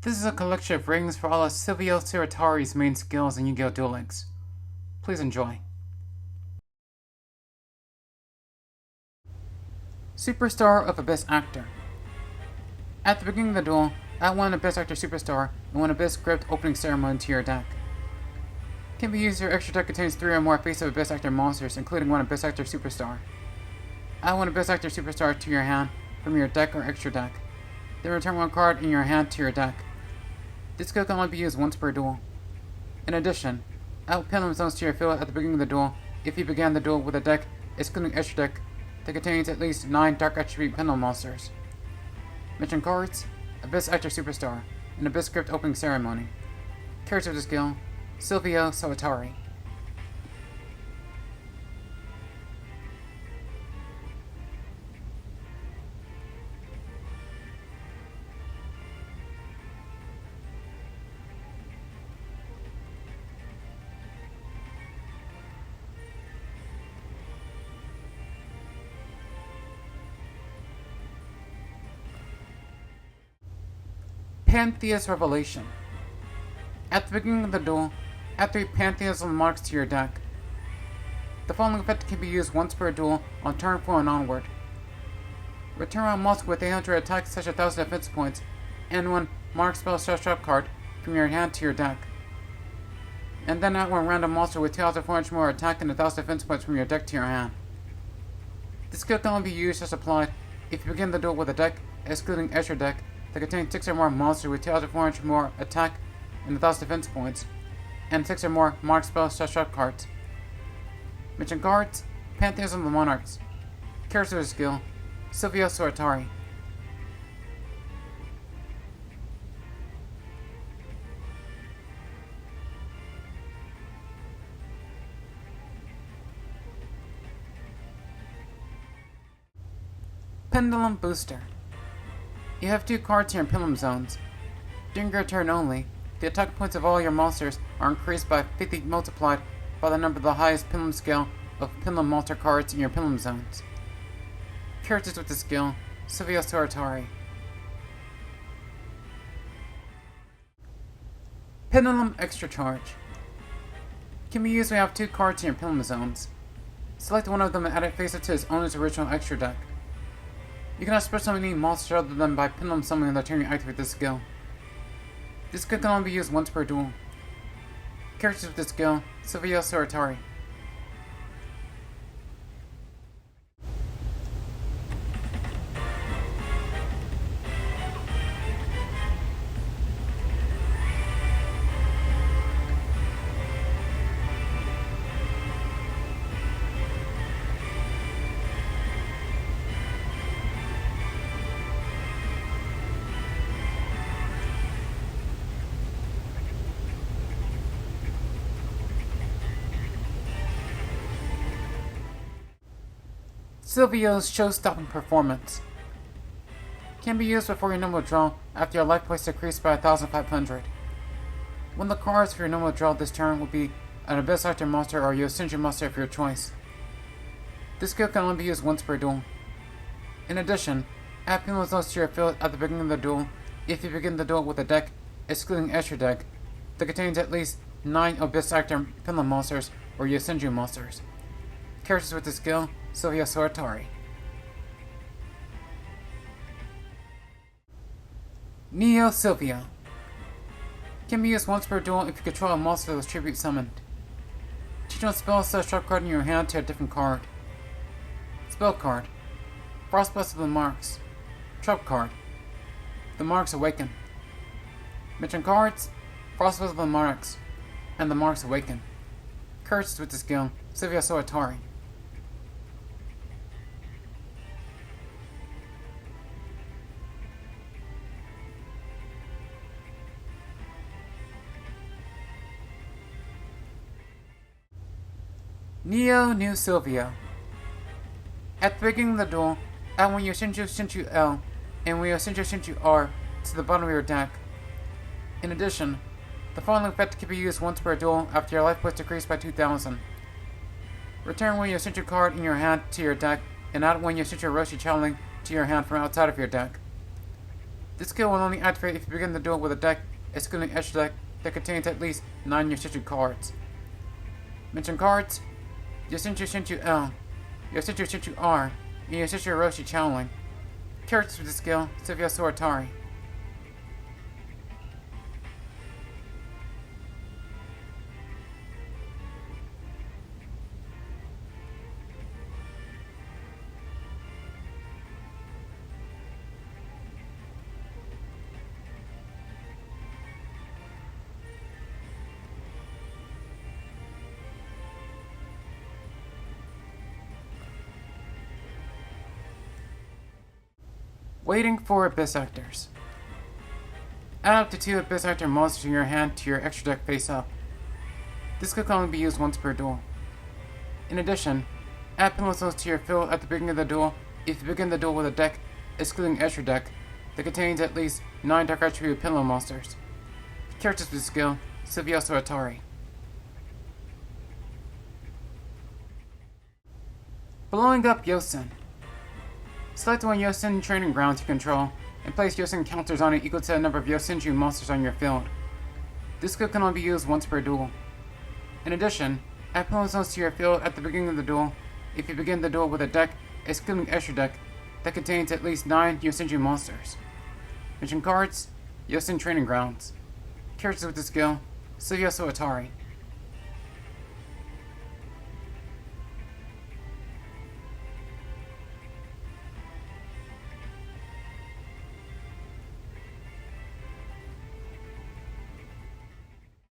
This is a collection of rings for all of Sylvio Sawatari's main skills in Yu-Gi-Oh! Duel Links. Please enjoy. Superstar of Abyss Actor. At the beginning of the duel, add one Abyss Actor Superstar and one Abyss Script Opening Ceremony to your deck. Can be used if your extra deck contains 3 or more face of Abyss Actor monsters, including one Abyss Actor Superstar. Add one Abyss Actor Superstar to your hand from your deck or extra deck. Then return one card in your hand to your deck. This skill can only be used once per duel. In addition, add Pendulum Zones to your field at the beginning of the duel if you began the duel with a deck, excluding extra deck, that contains at least 9 Dark Attribute Pendulum monsters. Mention cards: Abyss Actor Superstar, and Abyss Script Opening Ceremony. Characters of the skill: Sylvio Sawatari. Pantheist Revelation. At the beginning of the duel, add 3 Pantheism marks to your deck. The following effect can be used once per duel on turn 4 and onward. Return one monster with 800 attack / 1000 defense points and one Mark Spell / Trap card from your hand to your deck. And then add one random monster with 2400 more attack and 1000 defense points from your deck to your hand. This skill can only be used as applied if you begin the duel with a deck, excluding extra deck, that contains 6 or more monsters with 2400 more attack and 1000 defense points, and 6 or more Mark Spell / Trap cards. Mention cards: Pantheism of the Monarchs. Characters of the skill: Sylvio Sawatari. Pendulum Booster. You have 2 cards here in Pendulum Zones. During your turn only, the attack points of all your monsters are increased by 50 multiplied by the number of the highest Pendulum scale of Pendulum monster cards in your Pendulum Zones. Characters with the skill: Sylvio Sawatari. Pendulum Extra Charge. Can be used when you have 2 cards in your Pendulum Zones. Select one of them and add it face up to its owner's original extra deck. You cannot special summon any monster other than by Pendulum Summoning on the turn you activate this skill. This skill can only be used once per duel. Characters with this skill: Sylvio Sawatari. Sylvio's show-stopping performance. Can be used before your normal draw after your life points decreased by 1500. One of the cards for your normal draw this turn will be an Abyss Actor monster or Yosenju monster of your choice. This skill can only be used once per duel. In addition, add Pendulum Zones to your field at the beginning of the duel if you begin the duel with a deck, excluding extra deck, that contains at least 9 Abyss Actor Pendulum monsters or Yosenju monsters. Characters with the skill: Sylvio Sawatari. Neo Sylvio. Can be used once per duel if you control a monster with tribute summoned. Change one spell / trap card in your hand to a different card. Spell card: Frostblast of the Marks. Trap card: The Marks Awaken. Mention cards: Frostblast of the Marks and The Marks Awaken. Characters with the skill: Sylvio Sawatari. Neo New Sylvio. At the beginning of the duel, add one Yosenju L and one Yosenju R to the bottom of your deck. In addition, the following effect can be used once per duel after your life points decreased by 2000. Return one Yosenju card in your hand to your deck and add one Yosenju Roshi Channeling to your hand from outside of your deck. This skill will only activate if you begin the duel with a deck, excluding extra deck, that contains at least 9 Yosenju cards. Mention cards: Yosenju Shinchu L, Yosenju Shinchu R, and Yosenju Roshi Chowling. Characters with the skill: Sylvio Sawatari. Waiting for Abyss Actors. Add up to 2 Abyss Actor monsters in your hand to your extra deck face up. This could only be used once per duel. In addition, add penalty zones to your field at the beginning of the duel if you begin the duel with a deck, excluding extra deck, that contains at least 9 Dark Attribute Pillow monsters. Characters with the skill: Sylvio Sawatari. Blowing up Yosen. Select one Yosen training ground you control, and place Yosen counters on it equal to the number of Yosenju monsters on your field. This skill can only be used once per duel. In addition, add penalty zones to your field at the beginning of the duel if you begin the duel with a deck, excluding extra deck, that contains at least 9 Yosenju monsters. Mention cards: Yosen Training Grounds. Characters with the skill: Sylvio Sawatari.